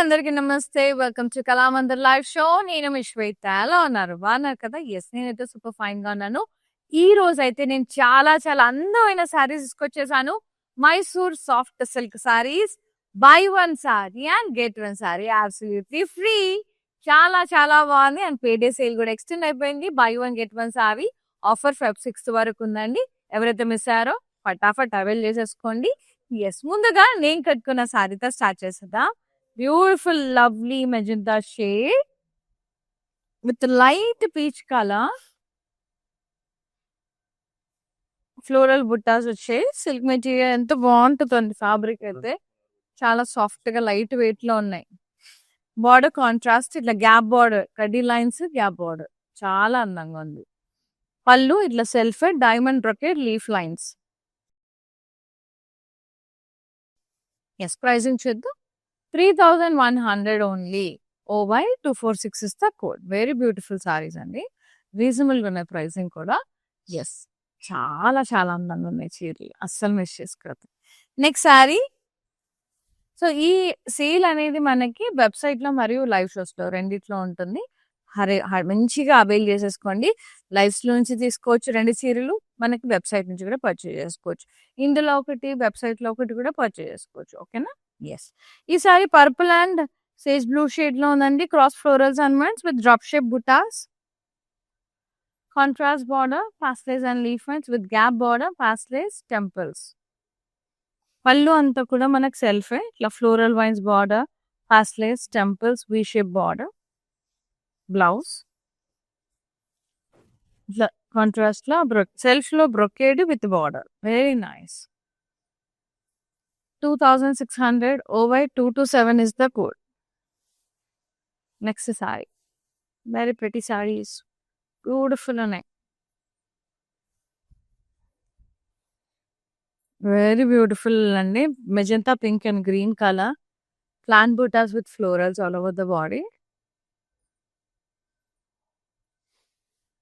అందరికీ నమస్తే. Welcome to Kalamandir live show. నేను మీ శ్వేత. ఎలా ఉన్నారు? బాగున్నారు కదా? యెస్, నేనైతే సూపర్ ఫైన్‌గా ఉన్నాను. ఈ రోజైతే నేను చాలా చాలా అందమైన శారీస్ తీసుకొచ్చేసాను. Mysore soft silk saris. Buy one sari and get one sari absolutely free. చాలా చాలా బాగుంది. అండ్ పేడే సేల్ కూడా ఎక్స్‌టెండ్ అయిపోయింది. Buy one get one sari offer Feb 6 వరకు ఉందండి. ఎవరైతే మిస్ అయ్యారో ఫటాఫట్ అవైల్ చేసేసుకోండి. యెస్, ముందుగా నేను కట్టుకున్న శారీతో స్టార్ట్ చేసేద్దాం. Beautiful, lovely magenta shade with light peach color. Floral buttas వచ్చాయి. సిల్క్ మెటీరియల్ ఎంత బాగుంటుందండి. ఫ్యాబ్రిక్ అయితే చాలా సాఫ్ట్ గా లైట్ వెయిట్ లో ఉన్నాయి. బార్డర్ కాంట్రాస్ట్ ఇట్లా గ్యాప్ బార్డర్, కడ్డీ లైన్స్ గ్యాప్ బార్డర్ చాలా అందంగా ఉంది. పళ్ళు ఇట్లా self diamond brocade leaf lines. Yes, pricing చూద్దాం. 3100 only. OY 246 is the code. Very beautiful saris అండి. రీజనబుల్ గా ఉన్నాయి ప్రైసింగ్ కూడా. ఎస్, చాలా చాలా అందంగా ఉన్నాయి చీరలు. అస్సలు మిస్ చేసుకోవద్దు. నెక్స్ట్ శారీ. సో ఈ సేల్ అనేది మనకి వెబ్సైట్ లో మరియు లైవ్ షోస్ లో రెండిట్లో ఉంటుంది. మంచిగా అవైల్ చేసేసుకోండి. లైవ్స్ లో నుంచి తీసుకోవచ్చు 2 చీరలు. మనకి వెబ్సైట్ నుంచి కూడా పర్చేజ్ చేసుకోవచ్చు. ఇందులో ఒకటి, వెబ్సైట్ లో ఒకటి కూడా పర్చేజ్ చేసుకోవచ్చు. ఓకేనా? ఎస్, ఈ sari purple and sage blue shade లో ఉందండి. Cross florals ornaments with drop shape buttas. Contrast border, paisleys and leaf lines with gap border, paisleys temples. పళ్ళు అంతా కూడా మనకు సెల్ఫే. ఇట్లా floral vines border, paisleys temples, V shape border. Blouse ఇట్లా contrast లో సెల్ఫ్ లో brocade with border. Very nice. 2600. OY 227 is the code. Next saree. Very pretty sarees. Beautiful ఉన్నాయి. వెరీ బ్యూటిఫుల్ అండి. Magenta pink and green colour. Plant buttas with florals all over the body.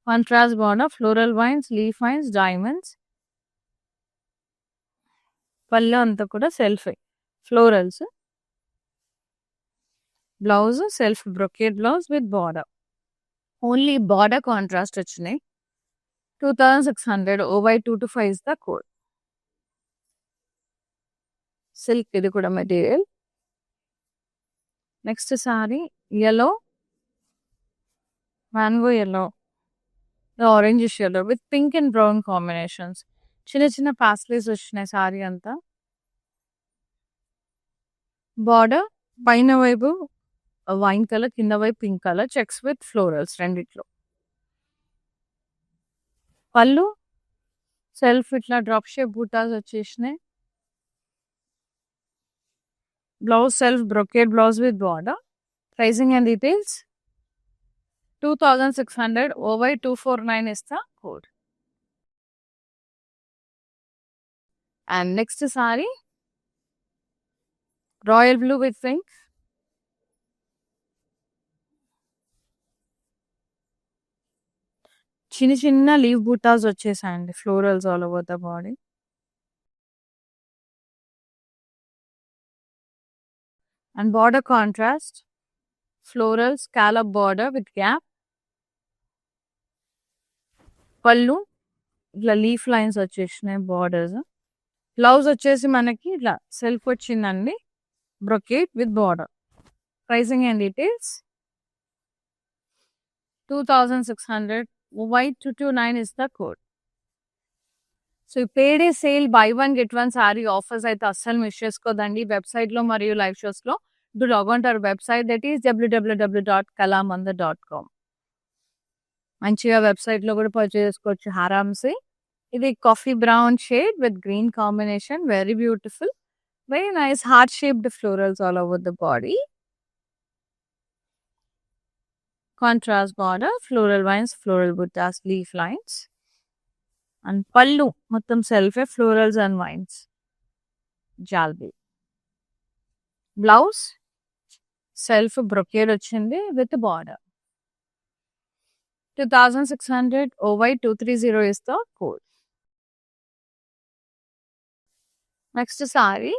Contrast border, floral wines, leaf vines, diamonds. పళ్ళు అంతా కూడా self florals. Blouse self brocade blouse with border. Only border contrast వచ్చినాయి. 2600. OY 225 is the code. Silk ఇది కూడా material. Next sorry yellow, mango yellow, orange yellow with pink and brown combinations. చిన్న చిన్న paisleys వచ్చినాయి సారీ అంతా. బార్డర్ పైన వైపు wine colour, కింద వైపు pink colour, checks with florals రెండిట్లో. పళ్ళు సెల్ఫ్ ఇట్లా డ్రాప్ షేప్ బూటాస్ వచ్చేసినాయి. Blouse self brocade blouse with border. Pricing and details 2600. OY 249 is the code. And next saree royal blue with pink. చిన్న చిన్న లీవ్ బూటాస్ వచ్చేసాయండి. Florals all over the body. And border contrast floral scallop border with gap. పళ్ళు ఇట్లా leaf lines వచ్చేసినాయి borders. Blouse వచ్చేసి మనకి ఇట్లా self వచ్చిందండి, brocade with border. Pricing and details 2600. OY 229 is the code. So ఈ payday sale buy one get one sari offers అయితే అస్సలు మిస్ చేసుకోదండి. వెబ్సైట్ లో మరియు లైవ్ షోస్ లో do log on to our website, that is www.kalamandir.com. మంచిగా website లో కూడా పర్చేస్ చేసుకోవచ్చు ఆరామ్సే. ఇది coffee brown shade with green combination. Very beautiful, very nice heart shaped florals all over the body. Contrast border, floral vines, floral buttas, leaf lines. And pallu మొత్తం సెల్ఫే florals and vines, జాల్బీ. Blouse self brocade వచ్చింది with border. 2600. OY 230 is the code. Next sari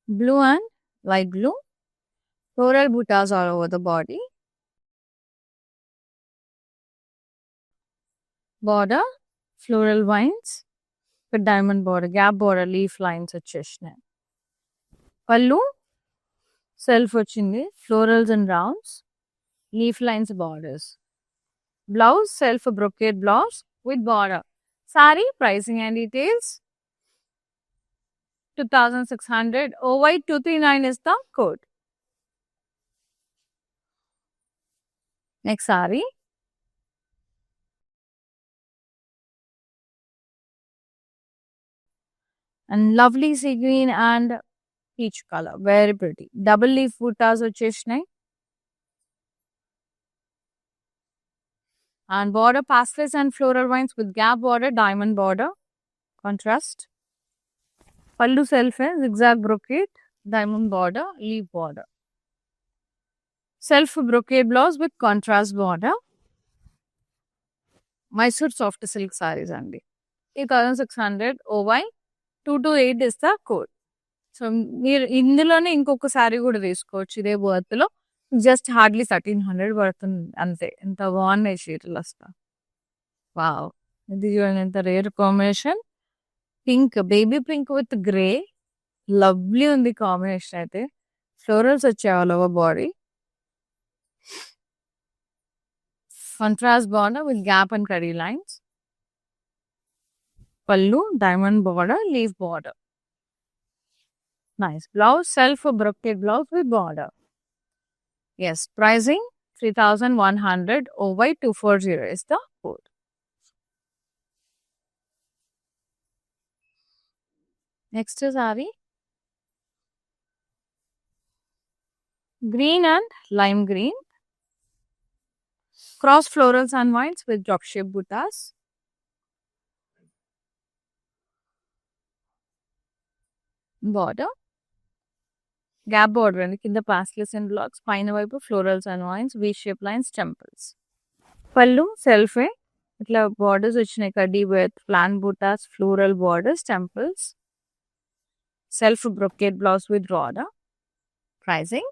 Blue and light blue. Floral buttas all over the body. Border, floral vines with diamond border, gap border, leaf lines వచ్చేసినాయి. పళ్ళు self వచ్చింది, florals and rounds, leaf lines borders. Blouse, self brocade blouse with border. Sari, pricing and details. 2600. OY 239 is the code. Next sari. And lovely sea green and peach color. Very pretty. Double leaf buttas వచ్చేసినాయి. And border pastels and floral vines with gap border, diamond border. Contrast. Pallu self hai, zigzag brocade, diamond border, leaf border. Self brocade blouse with contrast border. Mysore soft silk sarees అండి. 3600. OY 228 is the code. So మీరు ఇందులోనే ఇంకొక శారీ కూడా తీసుకోవచ్చు ఇదే వర్త్లో. Just hardly 1300 పడుతుంది అంతే. ఎంత బాగున్నాయి చీరలు అసలు. వావ్! ఇది చూడండి ఎంత rare combination. Pink, baby pink with grey. Lovely ఉంది కాంబినేషన్ అయితే. ఫ్లోరల్స్ వచ్చాయి all over body. Contrast border with gap and కడీ lines. Pallu, diamond border, leaf border. Nice. Blouse, self brocade blouse with border. Yes, pricing 3100. OY 240 is the code. Next is Ari. Green and lime green. Cross florals and vines with drop shape buttas. Border. Gap border and కింద pastels and blocks, పైన వైపు florals and vines, V shape lines, temples. Pallu self ఇట్లా borders వచ్చినాయి, కడ్డీ with plain buttas, floral borders, temples. Self brocade blouse with border. Pricing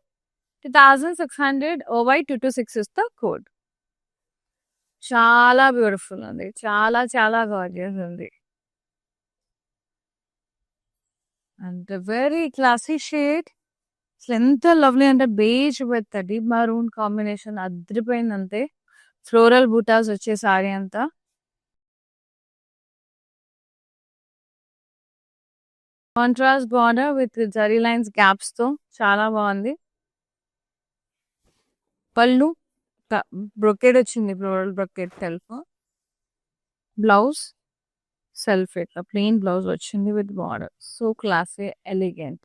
2600. OY 226 is the code. చాలా beautiful ఉంది, చాలా చాలా గార్జియస్ ఉంది. And very classy shade. అసలు ఎంత లవ్లీ అంటే beige with deep maroon combination అద్రిపోయింది అంతే. ఫ్లోరల్ బూటాస్ వచ్చే సారీ అంతా. Contrast border with zari lines gaps తో చాలా బాగుంది. పళ్ళు బ్రొకేడ్ వచ్చింది, floral brocade self. Blouse self ఇట్లా ప్లెయిన్ బ్లౌజ్ వచ్చింది with border. So classy, elegant,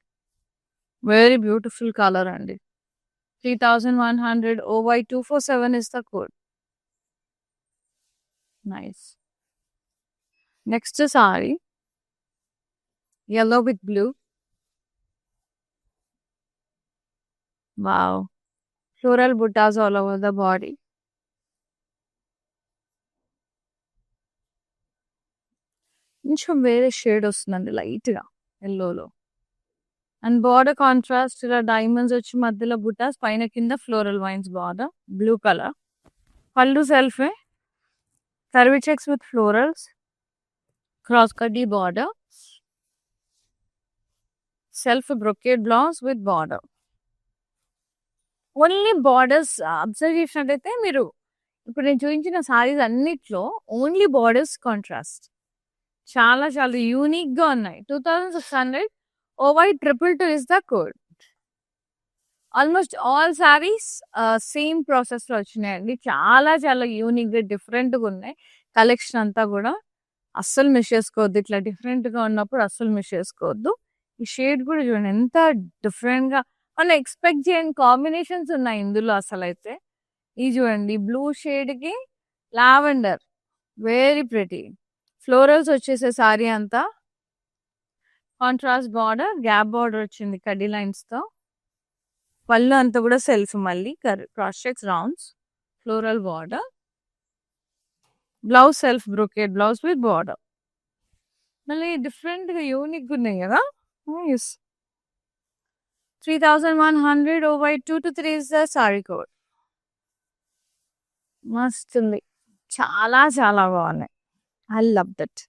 very beautiful colour అండి. 3100. OY 247 is the code. Nice. Next is saree. Yellow with blue. Wow. Floral buttas all over the body. కొంచెం వేరే shade వస్తుందండి లైట్గా ఎల్లోలో. And border contrast ఇలా diamonds వచ్చి మధ్యలో బుటాస్, పైన కింద floral vines border, blue colour. Pallu సెల్ఫే, curvy checks with florals, cross కడ్డీ border. Self brocade blouse with border. Only borders observe చేసినట్టయితే మీరు ఇప్పుడు నేను చూపించిన సారీస్ అన్నిట్లో ఓన్లీ బార్డర్స్ కాంట్రాస్ట్ చాలా చాలా యూనిక్గా ఉన్నాయి. 2600. OY 222 is the code. Almost all saris same ప్రాసెస్లో వచ్చినాయండి. చాలా చాలా యూనిక్గా డిఫరెంట్గా ఉన్నాయి. కలెక్షన్ అంతా కూడా అస్సలు మిస్ చేసుకోవద్దు. ఇట్లా డిఫరెంట్గా ఉన్నప్పుడు అస్సలు మిస్ చేసుకోవద్దు. ఈ షేడ్ కూడా చూడండి ఎంత డిఫరెంట్గా, మనం ఎక్స్పెక్ట్ చేయని కాంబినేషన్స్ ఉన్నాయి ఇందులో అసలు అయితే. ఇది చూడండి బ్లూ షేడ్కి లావెండర్, వెరీ ప్రిటీ. ఫ్లోరల్స్ వచ్చేసే సారీ అంతా. కాంట్రాస్ట్ బార్డర్, గ్యాప్ బార్డర్ వచ్చింది కడ్డీ లైన్స్తో. పళ్ళు అంతా కూడా సెల్ఫ్, మళ్ళీ cross checks rounds, floral border. Blouse self brocade blouse with border. మళ్ళీ డిఫరెంట్గా యూనిక్గా ఉన్నాయి కదా. Yes, 3,100 over 2 to 3 is the saree code. మస్త్ ఉంది. చాలా చాలా బాగున్నాయి. I love that.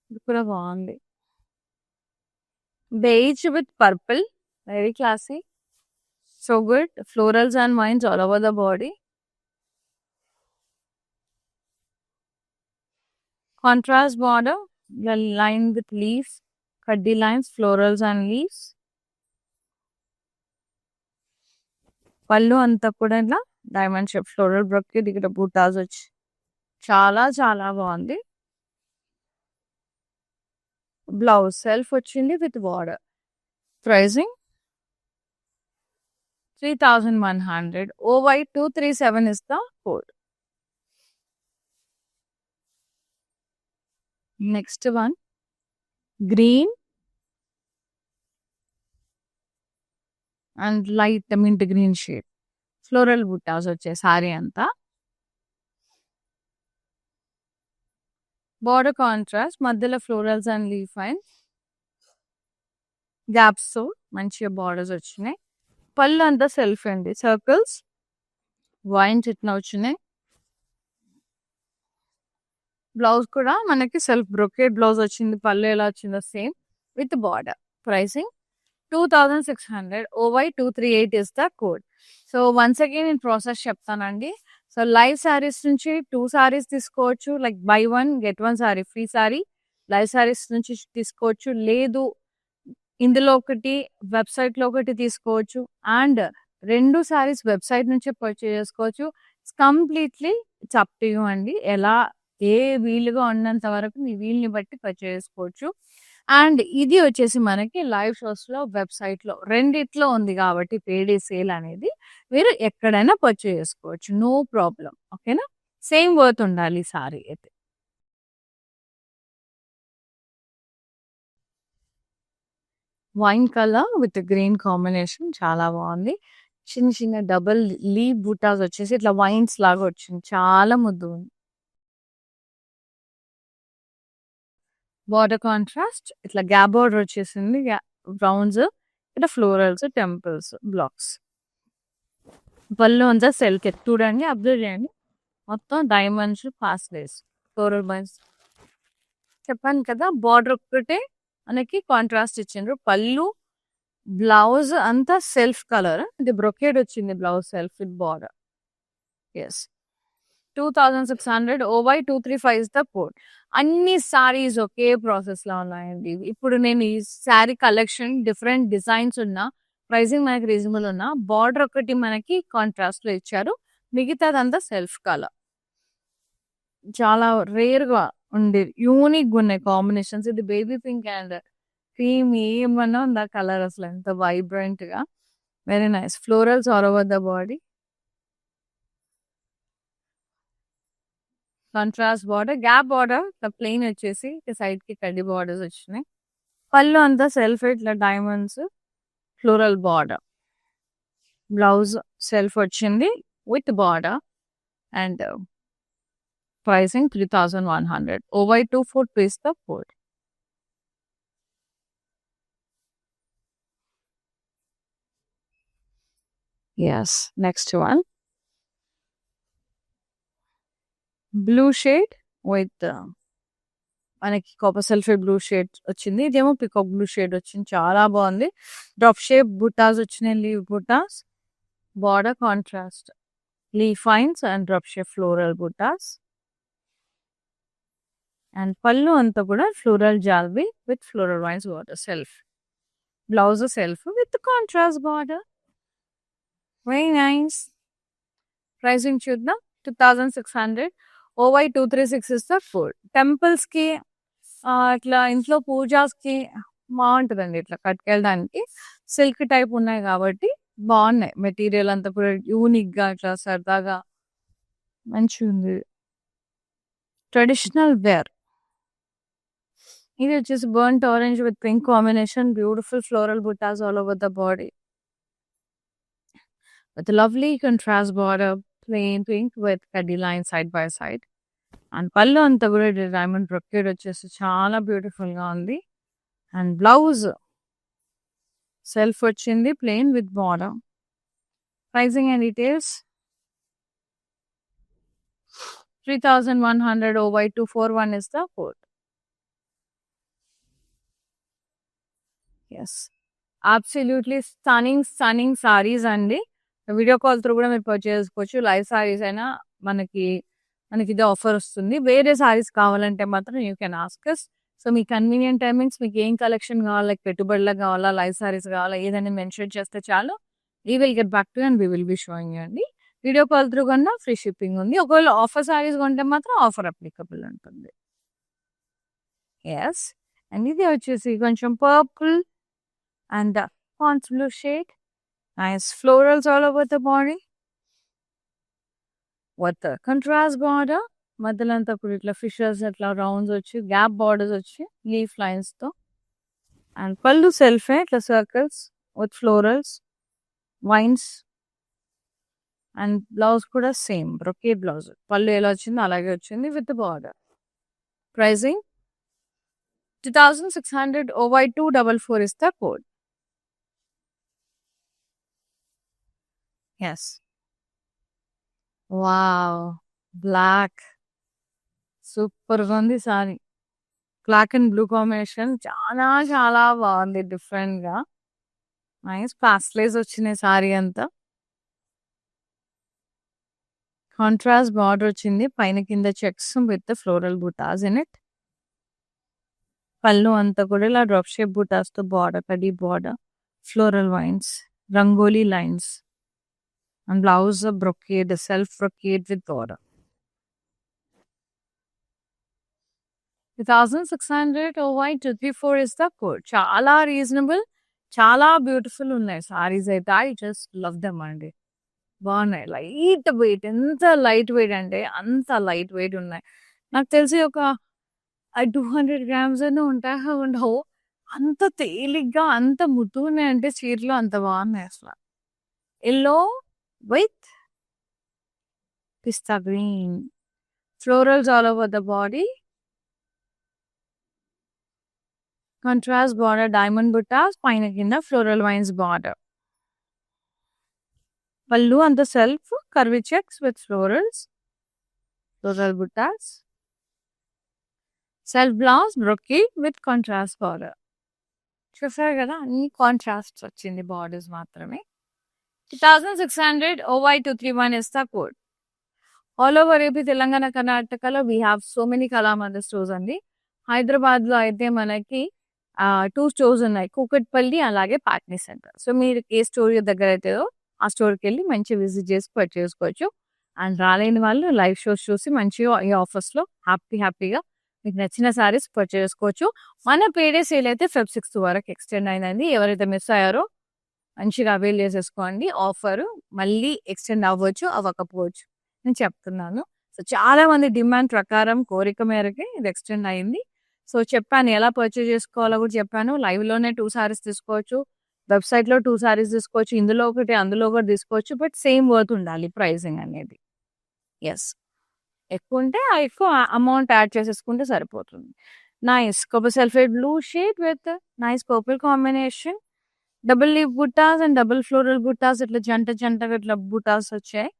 ఇది కూడా బాగుంది. Beige with purple, very classy. So good. Florals and wines all over the body. Contrast border, the line with leaves, kaddi lines, florals and leaves. పళ్ళు అంతా కూడా ఇలా డైమండ్ షేప్ ఫ్లోరల్ బ్రొకేట్, ఇక్కడ బూటాస్ వచ్చి చాలా చాలా బాగుంది. బ్లౌజ్ సెల్ఫ్ వచ్చింది with border. Pricing 3,100. OY 237 is the code. Next one, green and light mint green shade. Floral buttas వచ్చే సారీ అంతా. బార్డర్ కాంట్రాస్ట్, మధ్యలో florals and leaf lines, gaps తో మంచిగా బార్డర్స్ వచ్చినాయి. పళ్ళు అంతా సెల్ఫ్ అండి, సర్కిల్స్ వైన్స్ ఇట్లా వచ్చినాయి. బ్లౌజ్ కూడా మనకి సెల్ఫ్ బ్రొకేట్ బ్లౌజ్ వచ్చింది. పళ్ళు ఎలా వచ్చిందో same with border. Pricing 2,600. OY 238 is the code. So once again నేను ప్రాసెస్ చెప్తానండి. సో లైవ్ శారీస్ నుంచి 2 శారీస్ తీసుకోవచ్చు, like by 1 get 1 sari free sari live saris నుంచి తీసుకోవచ్చు. లేదు ఇందులో ఒకటి వెబ్సైట్ లో ఒకటి తీసుకోవచ్చు, అండ్ 2 శారీస్ వెబ్సైట్ నుంచే పర్చేజ్ చేసుకోవచ్చు. It's completely it's up to you అండి. ఎలా ఏ వీలుగా ఉన్నంత వరకు మీ వీలుని బట్టి పర్చేజ్ చేసుకోవచ్చు. అండ్ ఇది వచ్చేసి మనకి లైవ్ షోస్ లో వెబ్సైట్ లో రెండిట్లో ఉంది కాబట్టి పేడీ సేల్ అనేది మీరు ఎక్కడైనా పర్చేజ్ చేసుకోవచ్చు, నో ప్రాబ్లం. ఓకేనా, సేమ్ వర్త్ ఉండాలి సారీ అయితే. Wine colour with green combination చాలా బాగుంది. చిన్న చిన్న డబుల్ లీవ్ బూటాస్ వచ్చేసి ఇట్లా వైన్స్ లాగా వచ్చింది, చాలా ముద్దు ఉంది. బార్డర్ కాంట్రాస్ట్, ఇట్లా గ్యాప్ బార్డర్ వచ్చేసింది, బ్రౌన్స్, ఇట్లా ఫ్లోరల్స్, టెంపుల్స్, బ్లాక్స్. పళ్ళు అంతా సెల్క్ చూడండి, అబ్జర్వ్ చేయండి, మొత్తం డైమండ్స్, పాస్లేస్, ఫ్లోరల్ బైన్స్. చెప్పాను కదా, బార్డర్ ఒక్కటే మనకి కాంట్రాస్ట్ ఇచ్చిండ్రు. పళ్ళు, బ్లౌజ్ అంతా సెల్ఫ్ కలర్. ఇది బ్రొకేడ్ వచ్చింది blouse self with border. Yes, 2,600. OY 235 is the code. అన్ని సారీస్ ఒకే ప్రాసెస్ లో ఉన్నాయండి. ఇప్పుడు నేను ఈ శారీ కలెక్షన్ డిఫరెంట్ డిజైన్స్ ఉన్నా, ప్రైసింగ్ మనకి రీజనబుల్ ఉన్నా, బార్డర్ ఒకటి మనకి కాంట్రాస్ట్ లో ఇచ్చారు, మిగతాదంతా సెల్ఫ్ కలర్. చాలా రేర్ గా ఉండే యూనిక్ ఉన్నాయి కాంబినేషన్స్. ఇది బేబీ పింక్ అండ్ క్రీమ్, ఏమన్నా ఉందా కలర్, అసలు ఎంత వైబ్రెంట్ గా, very nice. Florals all over the body, contrast border, gap border, plain వచ్చేసి సైడ్ కి కడ్డీ బార్డర్స్ వచ్చినాయి. పళ్ళు అంతా సెల్ఫ్ ఇట్లా diamonds, floral border. Blouse self వచ్చింది with border. And pricing 3,100. OY 242 is the code. Yes, next one. Blue shade with మనకి copper sulphate blue shade వచ్చింది. ఇదేమో పికాక్ బ్లూ షేడ్ వచ్చింది, చాలా బాగుంది. డ్రాప్ షేప్ బుటాస్ వచ్చినాయి, leaf buttas, border contrast, leaf vines and drop shape floral buttas. And pallu అంతా కూడా floral జాల్బీ with floral vines border self. Blouse self with contrast border, very nice. Pricing చూద్దాం, 2,600. OY 236 is the code. Temples కి ఇట్లా ఇంట్లో పూజాస్ కి బాగుంటుందండి, ఇట్లా కట్టుకెళ్ళడానికి. సిల్క్ టైప్ ఉన్నాయి కాబట్టి బాగున్నాయి. మెటీరియల్ అంతా కూడా యూనిక్ గా ఇట్లా సరదాగా మంచిగా ఉంది. Traditional wear. ఇది వచ్చేసి burnt orange with pink combination, beautiful floral butas all over the body with lovely contrast border, plain pink with kaddi line side by side. And pallu అంతా కూడా డైమండ్ బ్రొకేడ్ వచ్చేసి చాలా బ్యూటిఫుల్ గా ఉంది. అండ్ బ్లౌజ్ సెల్ఫ్ వచ్చింది plain with border. Pricing and details 3100 OY241 is the code. Yes, absolutely stunning sarees అండి. Video call through కూడా మీరు పర్చేస్ చేసుకోవచ్చు. లైవ్ సారీస్ అయినా మనకి ఇది ఆఫర్ వస్తుంది. వేరే సారీస్ కావాలంటే మాత్రం you can ask us. So me convenient timings, మీకు ఏం కలెక్షన్ కావాలి, లైక్ పెట్టుబడులకు కావాలా, లైవ్ సారీస్ కావాలా, ఏదైనా మెన్షన్ చేస్తే చాలు, we will get back to and we will be showing you అండి. వీడియో కాల్ త్రూ కన్నా ఫ్రీ షిప్పింగ్ ఉంది. ఒకవేళ ఆఫర్ సారీస్ కొంటే మాత్రం ఆఫర్ అప్లికబుల్ ఉంటుంది. ఎస్, అండ్ ఇది వచ్చేసి కొంచెం purple and pans blue shade. Nice florals all over the body with contrast border. మధ్యలో అంతా కూడా ఇట్లా ఫిషర్స్ అట్లా రౌండ్స్ వచ్చి గ్యాప్ బార్డర్స్ వచ్చి లీఫ్ లైన్స్ తో. అండ్ పళ్ళు సెల్ఫే ఇట్లా circles with florals wines. And blouse కూడా సేమ్ బ్రొకేట్ బ్లౌజ్. పళ్ళు ఎలా వచ్చిందో అలాగే వచ్చింది with border. Pricing 2600 OY244 is the code. Yes. Wow, black. సూపర్గా ఉంది sari. Black and blue combination చాలా బాగుంది, డిఫరెంట్ గా. నైస్ పాస్టలైజ్ వచ్చినాయి సారీ అంతా. కాంట్రాస్ట్ బార్డర్ వచ్చింది పైన కింద checks with floral buttas in it. పళ్ళు అంతా కూడా ఇలా డ్రాప్ షేప్ బూటాస్ తో border, khadi border, floral wines, rangoli lines. And blouse brocade, self brocade with border. 2600 OY234 is the code. చాలా రీజనబుల్, చాలా బ్యూటిఫుల్ ఉన్నాయి సారీస్ అయితే. ఐ జస్ట్ లవ్ దెమ్ అండి. బాగున్నాయి. లైట్ వెయిట్, ఎంత లైట్ వెయిట్ అంటే అంత లైట్ వెయిట్ ఉన్నాయి. నాకు తెలిసి ఒక 200 grams అని ఉంటాయో ఉండవు. అంత తేలిగ్గా అంత ముద్దున్నాయి అంటే చీరలు అంత బాగున్నాయి అసలు. Yellow with pista green, florals all over the body, contrast border, diamond buttas, పైన కింద ఫ్లోరల్ వైన్స్ బార్డర్. పళ్ళు అంత self curvy checks with florals, floral buttas. Self blouse brocade with contrast border. చూసారు కదా, అన్ని కాంట్రాస్ట్ వచ్చింది, బార్డర్స్ మాత్రమే. 2600 OY231 is the code. All over AP, Telangana, కర్ణాటకలో we have so many Kalamandir stores అండి. హైదరాబాద్లో అయితే మనకి 2 స్టోర్స్ ఉన్నాయి, కూకట్పల్లి అలాగే పాట్నీ సెంటర్. సో మీరు ఏ స్టోర్ దగ్గర అయితే ఆ స్టోర్కి వెళ్ళి మంచి విజిట్ చేసి పర్చేస్ చేసుకోవచ్చు. అండ్ రాలేని వాళ్ళు లైవ్ షోస్ చూసి మంచిగా ఈ ఆఫర్స్లో హ్యాపీగా మీకు నచ్చిన సారీస్ పర్చేస్ చేసుకోవచ్చు. మన పేడే సేల్ అయితే Feb 6th వరకు ఎక్స్టెండ్ అయిందండి. ఎవరైతే మిస్ అయ్యారో మంచిగా అవైల్ చేసేసుకోండి. ఆఫర్ మళ్ళీ ఎక్స్టెండ్ అవ్వచ్చు, అవ్వకపోవచ్చు, నేను చెప్తున్నాను. సో చాలా మంది డిమాండ్ ప్రకారం, కోరిక మేరకే ఇది ఎక్స్టెండ్ అయింది. సో చెప్పాను ఎలా పర్చేస్ చేసుకోవాలో కూడా చెప్పాను. లైవ్లోనే 2 సారీస్ తీసుకోవచ్చు, వెబ్సైట్లో 2 సారీస్ తీసుకోవచ్చు, ఇందులో ఒకటి అందులో ఒకటి తీసుకోవచ్చు. బట్ సేమ్ వర్త్ ఉండాలి ప్రైసింగ్ అనేది. ఎస్, ఎక్కువ ఉంటే ఎక్కువ అమౌంట్ యాడ్ చేసేసుకుంటే సరిపోతుంది. నైస్ కొబ్బరి sulphate blue shade with nice purple combination. Double leaf buttas and double floral buttas, ఇట్లా జంటగా ఇట్లా బుట్టాస్ వచ్చాయి.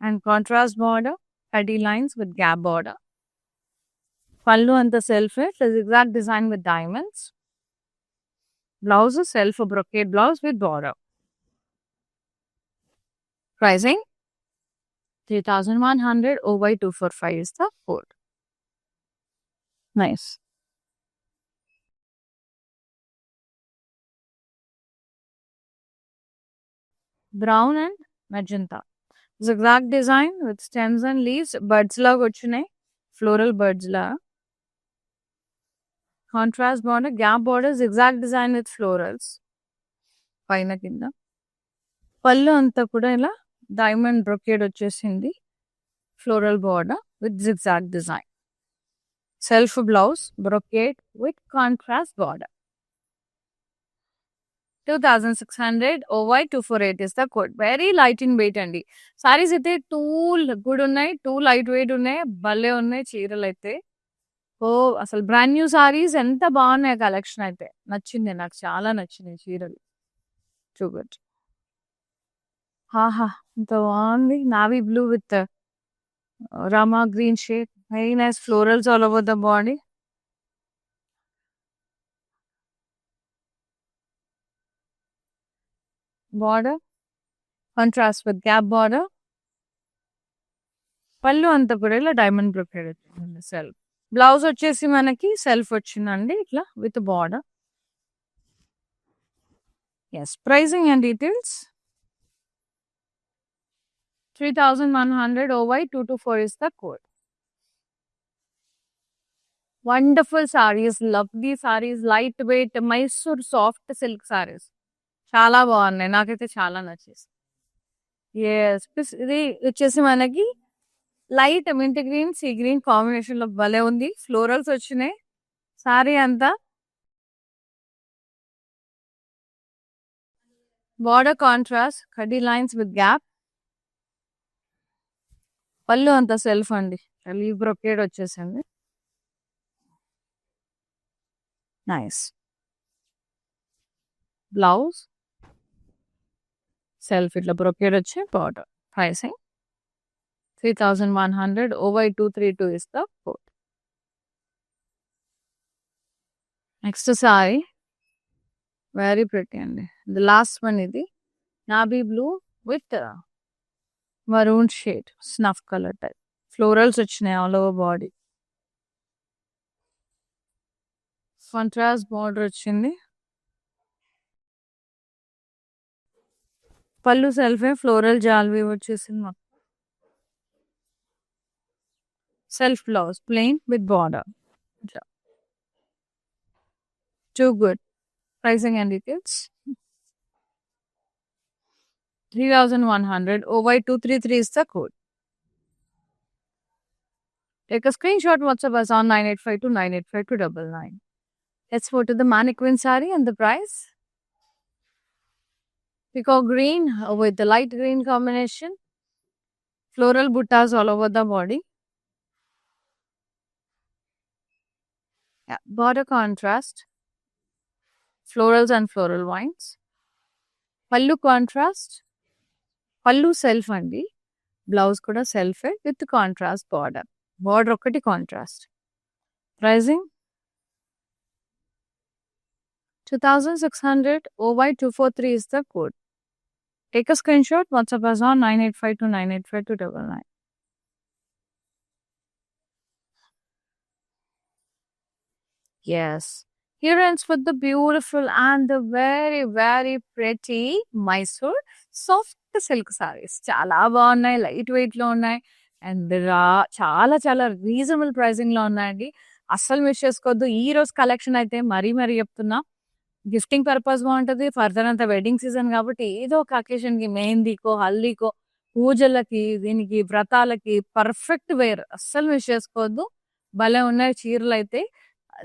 అండ్ కాంట్రాస్ట్ బార్డర్, కడీ లైన్స్ విత్ గ్యాప్ బార్డర్. పళ్ళు అంతా self zigzag design with diamonds. Blouse self brocade blouse with border. Pricing 3100 OY245 is the code. Nice. Brown and magenta. Zigzag design with stems and leaves. Buds la vachunai, floral buds la. Contrast border, gap border, zigzag design with florals. Paina kinda. Pallu anta kuda ila diamond brocade vachesindi. Floral border with zigzag design. Self blouse brocade with contrast border. 2600 OY248 is the code. Very light in weight అండి. సారీస్ అయితే too good ఉన్నాయి, two light weight ఉన్నాయి, భలే ఉన్నాయి చీరలు అయితే. అసలు brand new saris ఎంత బాగున్నాయి కలెక్షన్ అయితే. నచ్చింది నాకు, చాలా నచ్చినాయి చీరలు. చూడొచ్చు. ఆహా! ఎంత బాగుంది. Navy blue with Rama green shade. Very nice florals all over the body. Border contrast with gap border. పళ్ళు అంతా కూడా ఇలా డైమండ్ బ్రొకేడ్ వచ్చింది. సెల్ఫ్ బ్లౌజ్ వచ్చేసి మనకి సెల్ఫ్ వచ్చిందండి ఇట్లా with border. Yes, pricing and details 3100 OY 224 is the code. Wonderful sarees, lovely sarees, light weight Mysore soft silk sarees. చాలా బాగున్నాయి, నాకైతే చాలా నచ్చేసి. ఎస్, ఇది వచ్చేసి మనకి light mint green sea green combination లో భలే ఉంది. ఫ్లోరల్స్ వచ్చినాయి సారీ అంతా. బార్డర్ కాంట్రాస్ట్ కడ్డీ లైన్స్ విత్ గ్యాప్. పళ్ళు అంతా సెల్ఫ్ అండి, లీవ్ బ్రొకేడ్ వచ్చేసింది. నైస్. బ్లౌజ్ సెల్ఫ్ ఇట్లా బ్రొకేడ్ వచ్చి border. Pricing 3100 OY 232 is the code. Next sari very pretty అండి. ది లాస్ట్ వన్ ఇది navy blue with maroon shade snuff colour type. Florals వచ్చినాయి all over body. Contrast border వచ్చింది. పళ్ళు సెల్ఫే, floral జాల్వి వచ్చేసింది మాకు. Self blouse plain with border. Too good. Pricing and details 3100 OY 233 is the code. Take a screenshot, WhatsApp us on 9852985299. Let's go to the mannequin saree and the price. Peacock green with the light green combination. Floral buttas all over the body. Yeah, border contrast. Florals and floral vines. Pallu contrast. Pallu self andi. Blouse kuda self with contrast border. Border ఒకటి contrast. Pricing 2600 OY 243 is the code. Take a screenshot, WhatsApp us on 9852985299. Yes. Here ends with the beautiful and the very, very pretty Mysore soft silk sarees. చాలా బాగున్నాయి, light weight లో ఉన్నాయి and చాలా చాలా reasonable pricing లో ఉన్నాయండి. అస్సలు miss చేసుకోవద్దు. ఈ రోజు కలెక్షన్ అయితే మరీ చెప్తున్నా, గిఫ్టింగ్ పర్పస్ బాగుంటది. ఫర్దర్ అంతా వెడ్డింగ్ సీజన్ కాబట్టి ఏదో ఒక అకేషన్ కి, మెహందీకో, హల్దీకో, పూజలకి, దీనికి వ్రతాలకి పర్ఫెక్ట్ వేర్. అస్సలు మిస్ చేసుకోవద్దు. భలే ఉన్నాయి చీరలు అయితే.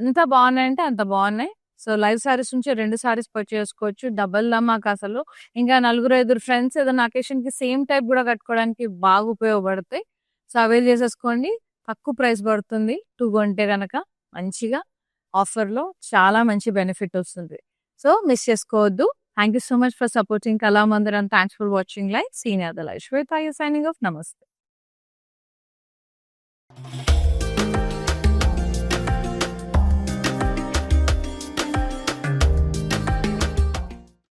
ఎంత బాగున్నాయంటే అంత బాగున్నాయి. సో లైవ్ సారీస్ నుంచి 2 సారీస్ పర్చేస్ చేసుకోవచ్చు. డబల్ మాకు అసలు ఇంకా 4-5 ఫ్రెండ్స్ ఏదైనా అకేషన్ కి సేమ్ టైప్ కూడా కట్టుకోవడానికి బాగా ఉపయోగపడతాయి. సో అవైల్ చేసేసుకోండి. తక్కువ ప్రైస్ పడుతుంది 2 కొంటే కనుక. మంచిగా ఆఫర్లో చాలా మంచి బెనిఫిట్ వస్తుంది. సో మిస్ చేసుకోవద్దు. Thank you so much for supporting Kalamandir and thanks for watching live. Seen other live Shweta signing off. నమస్తే.